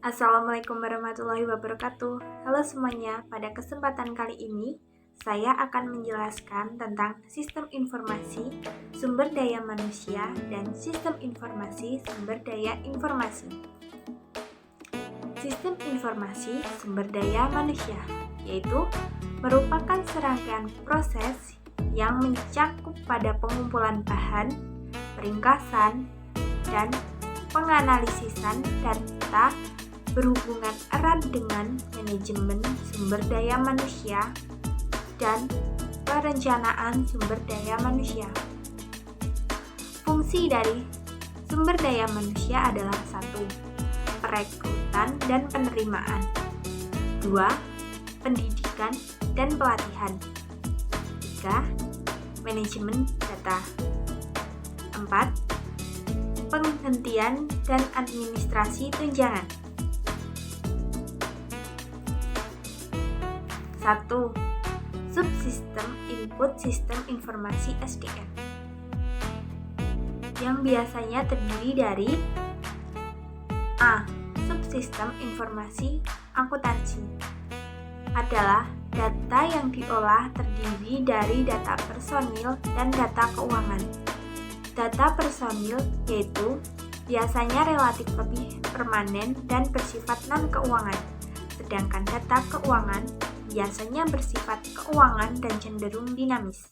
Assalamualaikum warahmatullahi wabarakatuh. Halo semuanya, pada kesempatan kali ini saya akan menjelaskan tentang sistem informasi sumber daya manusia dan sistem informasi sumber daya informasi. Sistem informasi sumber daya manusia yaitu merupakan serangkaian proses yang mencakup pada pengumpulan bahan, peringkasan, dan penganalisisan data berhubungan erat dengan manajemen sumber daya manusia dan perencanaan sumber daya manusia. Fungsi dari sumber daya manusia adalah 1. Perekrutan dan penerimaan. 2. Pendidikan dan pelatihan. 3. Manajemen data. 4. Penghentian dan administrasi tunjangan. 1. Subsistem input sistem informasi SDM yang biasanya terdiri dari A. Subsistem informasi akuntansi adalah data yang diolah terdiri dari data personil dan data keuangan. Data personil yaitu biasanya relatif lebih permanen dan bersifat non-keuangan, sedangkan data keuangan biasanya bersifat keuangan dan cenderung dinamis.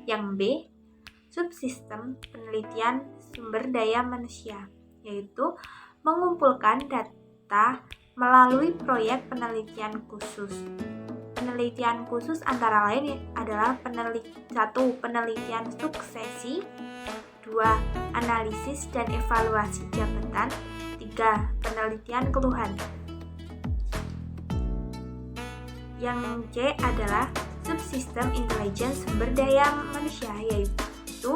Yang B. Subsistem penelitian sumber daya manusia, yaitu mengumpulkan data melalui proyek penelitian khusus. Penelitian khusus antara lain adalah 1. Penelitian suksesi, 2. Analisis dan evaluasi jabatan, 3. Penelitian keluhan. Yang C adalah subsistem intelijen sumber daya manusia, yaitu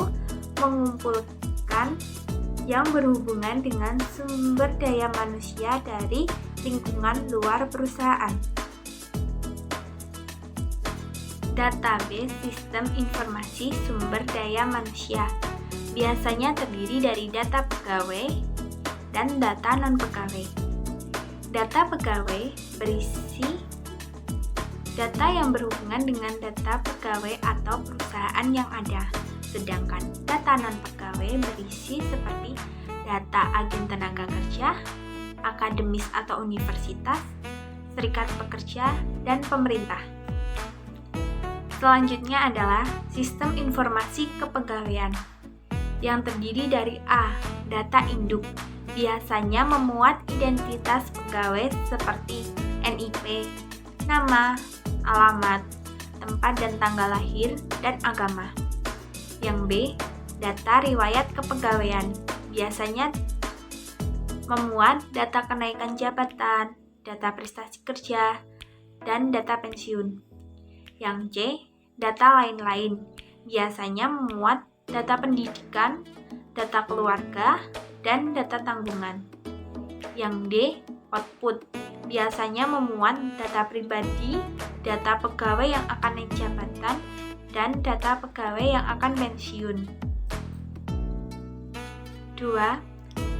mengumpulkan yang berhubungan dengan sumber daya manusia dari lingkungan luar perusahaan. Database sistem informasi sumber daya manusia biasanya terdiri dari data pegawai dan data non-pegawai. Data pegawai berisi data yang berhubungan dengan data pegawai atau perusahaan yang ada, sedangkan data non-pegawai berisi seperti data agen tenaga kerja, akademis atau universitas, serikat pekerja, dan pemerintah. Selanjutnya adalah sistem informasi kepegawaian yang terdiri dari A. Data induk biasanya memuat identitas pegawai seperti NIP, nama, alamat, tempat dan tanggal lahir, dan agama. Yang B. Data riwayat kepegawaian biasanya memuat data kenaikan jabatan, data prestasi kerja, dan data pensiun. Yang C. Data lain-lain biasanya memuat data pendidikan, data keluarga, dan data tanggungan. Yang D. Output biasanya memuat data pribadi, data pegawai yang akan naik jabatan, dan data pegawai yang akan pensiun. 2.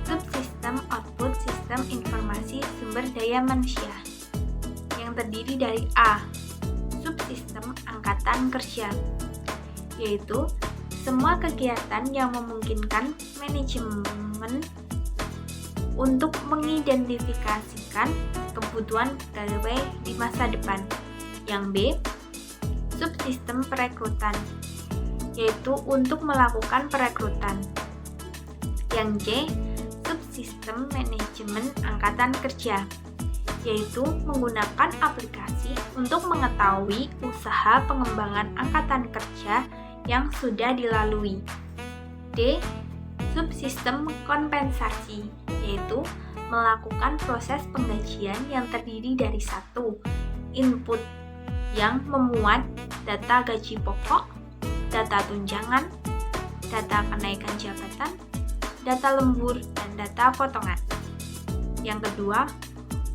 Subsistem output sistem informasi sumber daya manusia yang terdiri dari A. Subsistem angkatan kerja, yaitu semua kegiatan yang memungkinkan manajemen untuk mengidentifikasikan kebutuhan pegawai di masa depan. Yang B. Subsistem perekrutan, yaitu untuk melakukan perekrutan. Yang C. Subsistem manajemen angkatan kerja, yaitu menggunakan aplikasi untuk mengetahui usaha pengembangan angkatan kerja yang sudah dilalui. D. Subsistem kompensasi, yaitu melakukan proses penggajian yang terdiri dari 1. Input yang memuat data gaji pokok, data tunjangan, data kenaikan jabatan, data lembur, dan data potongan. Yang kedua,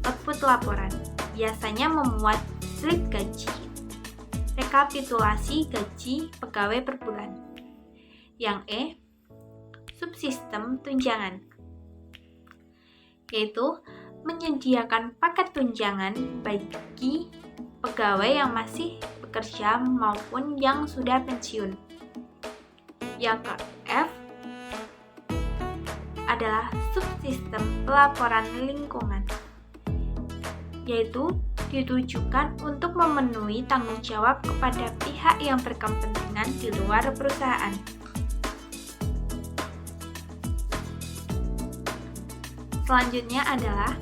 output laporan biasanya memuat slip gaji, rekapitulasi gaji pegawai per bulan. Yang E. Subsistem tunjangan, yaitu menyediakan paket tunjangan bagi pegawai yang masih bekerja maupun yang sudah pensiun. Yang ke-F adalah subsistem pelaporan lingkungan, yaitu ditujukan untuk memenuhi tanggung jawab kepada pihak yang berkepentingan di luar perusahaan. Selanjutnya adalah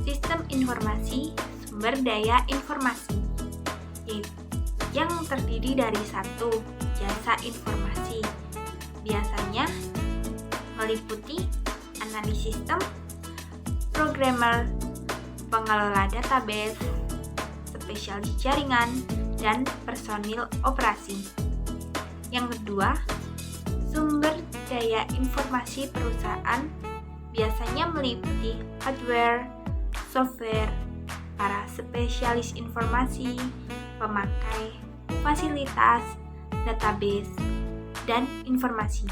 sistem informasi sumber daya informasi, yang terdiri dari satu, jasa informasi. Biasanya meliputi analis sistem, programmer, pengelola database, spesialis jaringan, dan personil operasi. Yang kedua, sumber daya informasi perusahaan biasanya meliputi hardware, software, para spesialis informasi, pemakai, fasilitas, database, dan informasi.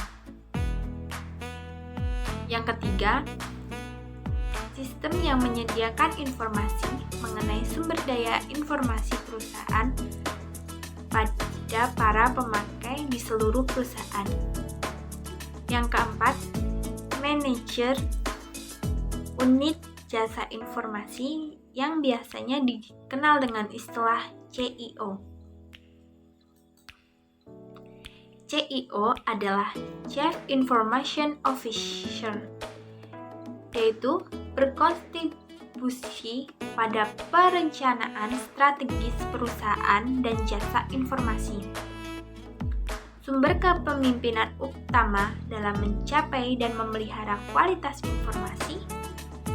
Yang ketiga, sistem yang menyediakan informasi mengenai sumber daya informasi perusahaan pada para pemakai di seluruh perusahaan. Yang keempat, manajer unit jasa informasi yang biasanya dikenal dengan istilah CIO. CIO adalah Chief Information Officer, yaitu berkontribusi pada perencanaan strategis perusahaan dan jasa informasi. Sumber kepemimpinan utama dalam mencapai dan memelihara kualitas informasi,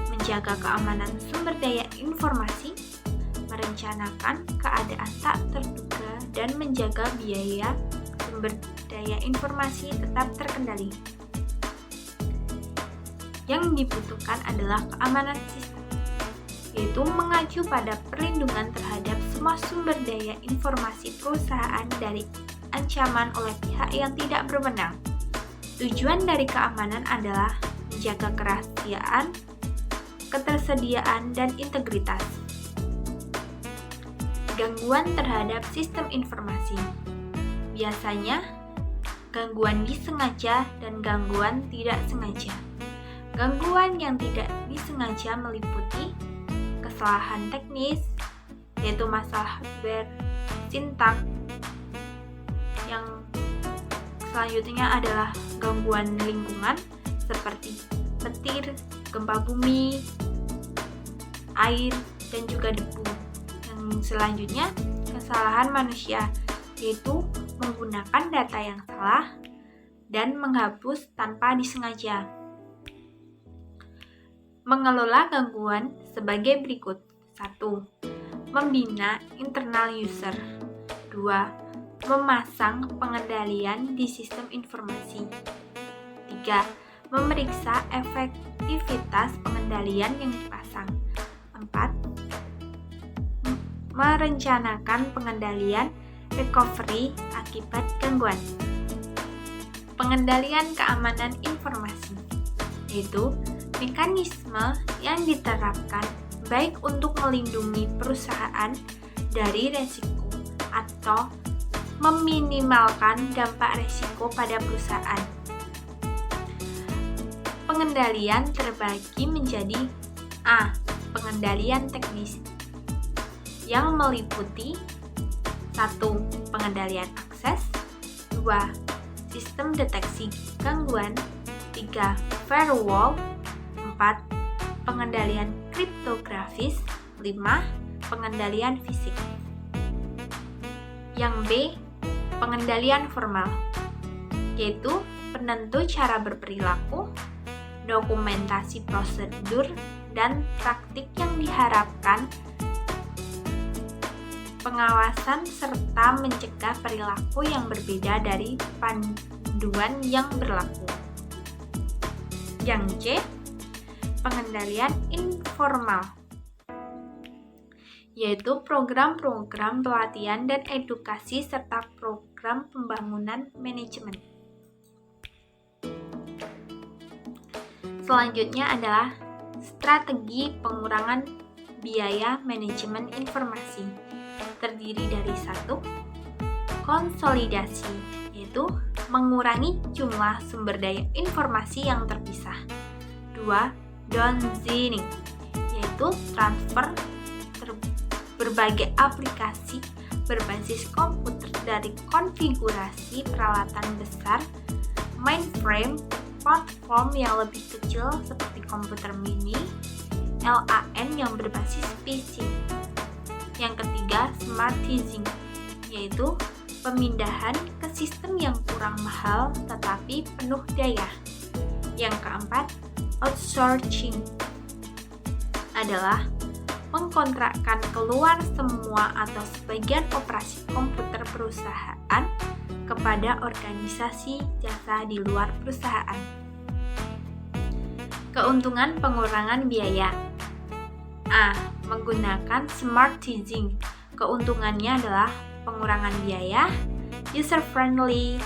menjaga keamanan sumber daya informasi, merencanakan keadaan tak terduga, dan menjaga biaya sumber daya informasi tetap terkendali. Yang dibutuhkan adalah keamanan sistem, yaitu mengacu pada perlindungan terhadap semua sumber daya informasi perusahaan dari ancaman oleh pihak yang tidak berwenang. Tujuan dari keamanan adalah menjaga kerahasiaan, ketersediaan, dan integritas. Gangguan terhadap sistem informasi. Biasanya, gangguan disengaja dan gangguan tidak sengaja. Gangguan yang tidak disengaja meliputi kesalahan teknis, yaitu masalah hardware, sintaks. Yang selanjutnya adalah gangguan lingkungan seperti petir, gempa bumi, air, dan juga debu. Yang selanjutnya, kesalahan manusia, yaitu menggunakan data yang salah dan menghapus tanpa disengaja. Mengelola gangguan sebagai berikut. 1. Membina internal user. 2. Memasang pengendalian di sistem informasi. 3. Memeriksa efektivitas pengendalian yang dipasang. 4. Merencanakan pengendalian recovery akibat gangguan. Pengendalian keamanan informasi, yaitu mekanisme yang diterapkan baik untuk melindungi perusahaan dari resiko atau meminimalkan dampak risiko pada perusahaan. Pengendalian terbagi menjadi A. Pengendalian teknis, yang meliputi 1. Pengendalian akses, 2. Sistem deteksi gangguan, 3. Firewall, 4. Pengendalian kriptografis, 5. Pengendalian fisik. Yang B. Pengendalian formal, yaitu penentu cara berperilaku, dokumentasi prosedur, dan praktik yang diharapkan, pengawasan, serta mencegah perilaku yang berbeda dari panduan yang berlaku. Yang C. Pengendalian informal, yaitu program-program pelatihan dan edukasi serta program pembangunan manajemen. Selanjutnya adalah strategi pengurangan biaya manajemen informasi. Terdiri dari 1. Konsolidasi, yaitu mengurangi jumlah sumber daya informasi yang terpisah. 2. Downzonning, yaitu transfer berbagai aplikasi berbasis komputer dari konfigurasi peralatan besar mainframe platform yang lebih kecil seperti komputer mini LAN yang berbasis PC. Yang ketiga, smartizing, yaitu pemindahan ke sistem yang kurang mahal tetapi penuh daya. Yang keempat, outsourcing adalah mengkontrakkan keluar semua atau sebagian operasi komputer perusahaan kepada organisasi jasa di luar perusahaan. Keuntungan pengurangan biaya. A. Menggunakan smartizing. Keuntungannya adalah pengurangan biaya, user-friendly,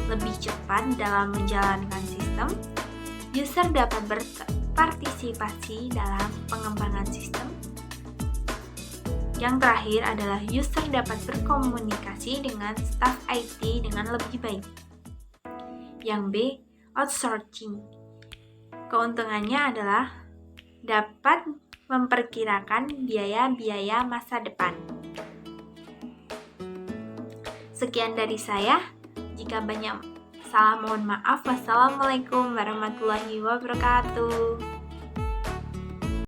lebih cepat dalam menjalankan sistem, user dapat berpartisipasi dalam pengembangan sistem. Yang terakhir adalah user dapat berkomunikasi dengan staf IT dengan lebih baik. Yang B. Outsourcing. Keuntungannya adalah dapat memperkirakan biaya-biaya masa depan. Sekian dari saya. Jika banyak salah mohon maaf. Wassalamualaikum warahmatullahi wabarakatuh.